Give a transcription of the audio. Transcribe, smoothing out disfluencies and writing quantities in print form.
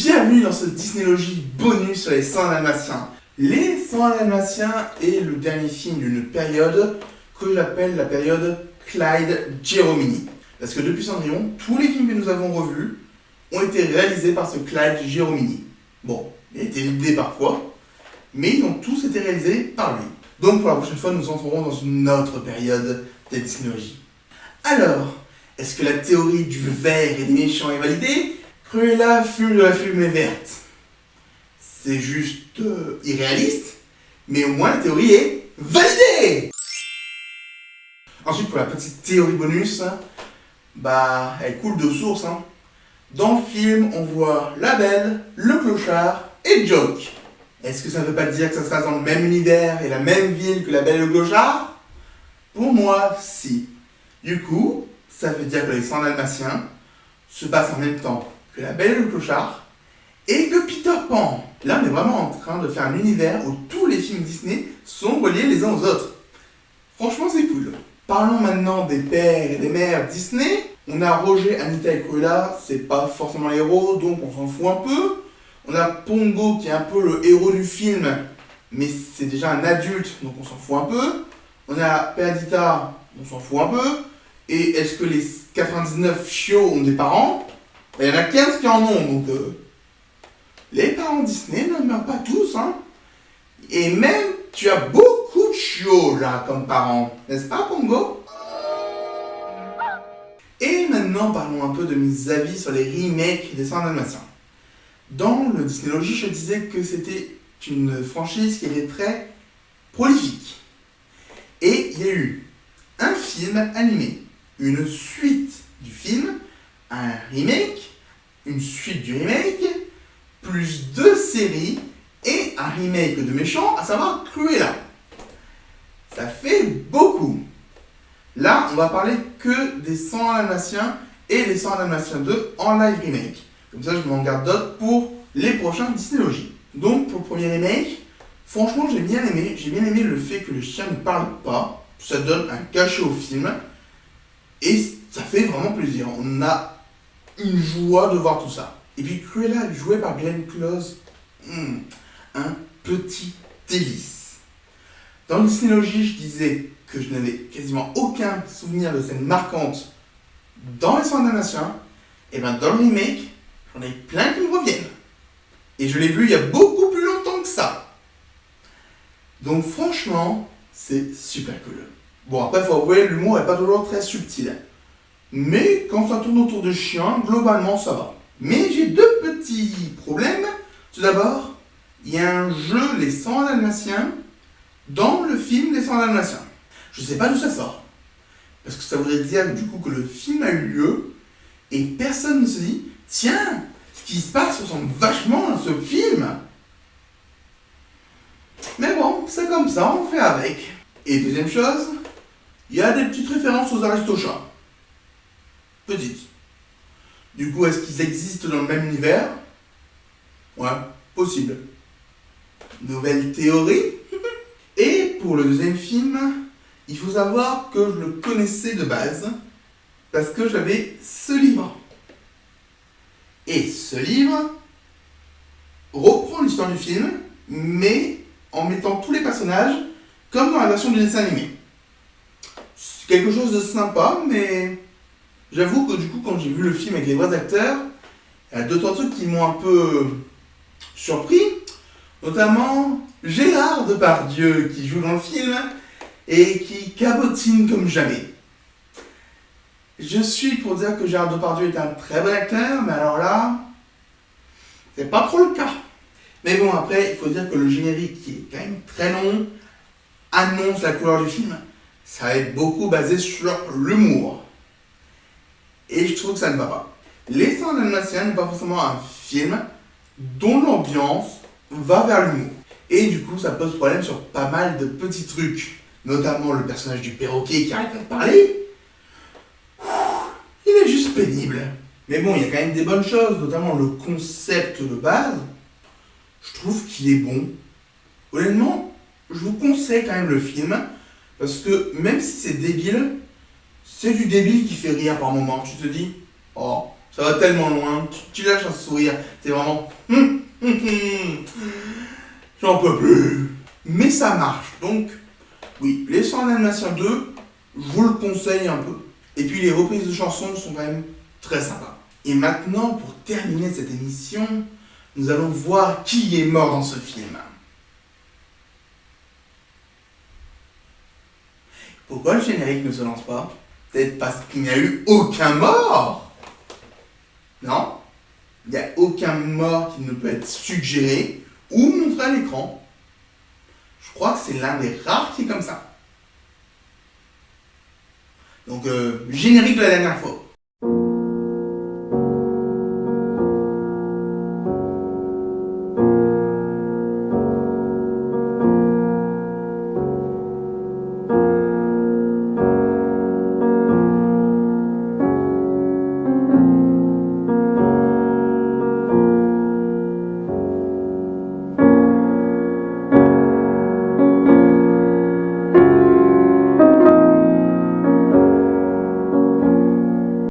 Bienvenue dans ce Disneylogie bonus sur les 100 Dalmatiens. Les 100 Dalmatiens est le dernier film d'une période que j'appelle la période Clyde Giromini. Parce que depuis Cendrillon, tous les films que nous avons revus ont été réalisés par ce Clyde Giromini. Bon, il a été aidé parfois, mais ils ont tous été réalisés par lui. Donc pour la prochaine fois, nous entrerons dans une autre période de Disneylogie. Alors, est-ce que la théorie du vert et des méchants est validée? Cruella fume de la fumée verte. C'est juste irréaliste, mais au moins la théorie est validée. Ensuite, pour la petite théorie bonus, elle coule de source. Dans le film, on voit la Belle, le clochard et Joke. Est-ce que ça ne veut pas dire que ça se passe dans le même univers et la même ville que la Belle et le clochard? Pour moi, si. Du coup, ça veut dire que les 100 Dalmatiens se passent en même temps que la Belle et le clochard et que Peter Pan. Là, on est vraiment en train de faire un univers où tous les films Disney sont reliés les uns aux autres. Franchement, c'est cool. Parlons maintenant des pères et des mères Disney. On a Roger, Anita et Cruella, c'est pas forcément les héros, donc on s'en fout un peu. On a Pongo qui est un peu le héros du film, mais c'est déjà un adulte, donc on s'en fout un peu. On a Perdita, on s'en fout un peu. Et est-ce que les 99 chiots ont des parents? Il y en a 15 qui en ont, donc les parents Disney ne meurent pas tous, Et même, tu as beaucoup de chiots là comme parents, n'est-ce pas Pongo? Et maintenant, parlons un peu de mes avis sur les remakes des 100 Dalmatiens. Dans le Disneylogie, je disais que c'était une franchise qui était très prolifique. Et il y a eu un film animé, une suite du film, un remake, une suite du remake, plus 2 séries et un remake de méchant, à savoir Cruella. Ça fait beaucoup. Là, on va parler que des 100 Dalmatiens et des 100 Dalmatiens 2 en live remake. Comme ça, je m'en garde d'autres pour les prochains Disneylogie. Donc, pour le premier remake, franchement, j'ai bien aimé. J'ai bien aimé le fait que le chien ne parle pas. Ça donne un cachet au film. Et ça fait vraiment plaisir. On a une joie de voir tout ça. Et puis Cruella, jouée par Glenn Close, un petit délice. Dans le Disneylogie, je disais que je n'avais quasiment aucun souvenir de scène marquante dans les 100 Dalmatiens. Et bien dans le remake, j'en ai plein qui me reviennent. Et je l'ai vu il y a beaucoup plus longtemps que ça. Donc franchement, c'est super cool. Bon, après, il faut avouer, l'humour n'est pas toujours très subtil. Mais quand ça tourne autour de chiens, globalement, ça va. Mais j'ai 2 petits problèmes. Tout d'abord, il y a un jeu, les 100 Dalmatiens, dans le film Les 100 Dalmatiens. Je ne sais pas d'où ça sort. Parce que ça voudrait dire, du coup, que le film a eu lieu, et personne ne se dit, tiens, ce qui se passe ressemble vachement à ce film. Mais bon, c'est comme ça, on fait avec. Et deuxième chose, il y a des petites références aux Aristochats. Petites. Du coup, est-ce qu'ils existent dans le même univers? Ouais, possible. Nouvelle théorie. Et pour le deuxième film, il faut savoir que je le connaissais de base, parce que j'avais ce livre. Et ce livre reprend l'histoire du film, mais en mettant tous les personnages comme dans la version du dessin animé. C'est quelque chose de sympa, mais j'avoue que du coup, quand j'ai vu le film avec les vrais acteurs, il y a 2-3 trucs qui m'ont un peu surpris, notamment Gérard Depardieu qui joue dans le film et qui cabotine comme jamais. Je suis pour dire que Gérard Depardieu est un très bon acteur, mais alors là, c'est pas trop le cas. Mais bon, après, il faut dire que le générique, qui est quand même très long, annonce la couleur du film. Ça va être beaucoup basé sur l'humour. Et je trouve que ça ne va pas. Les 100 Dalmatiens n'est pas forcément un film dont l'ambiance va vers l'humour. Et du coup, ça pose problème sur pas mal de petits trucs. Notamment le personnage du perroquet qui arrête pas de parler. Il est juste pénible. Mais bon, il y a quand même des bonnes choses, notamment le concept de base. Je trouve qu'il est bon. Honnêtement, je vous conseille quand même le film. Parce que même si c'est débile, c'est du débile qui fait rire par moments. Tu te dis, oh, Ça va tellement loin, tu lâches un sourire, t'es vraiment... J'en peux plus. Mais ça marche, donc oui, les Sons Dalmatiens 2, je vous le conseille un peu. Et puis les reprises de chansons sont quand même très sympas. Et maintenant, pour terminer cette émission, nous allons voir qui est mort dans ce film. Pourquoi le générique ne se lance pas? Peut-être parce qu'il n'y a eu aucun mort? Non? Il n'y a aucun mort qui ne peut être suggéré ou montré à l'écran. Je crois que c'est l'un des rares qui est comme ça. Donc, générique de la dernière fois.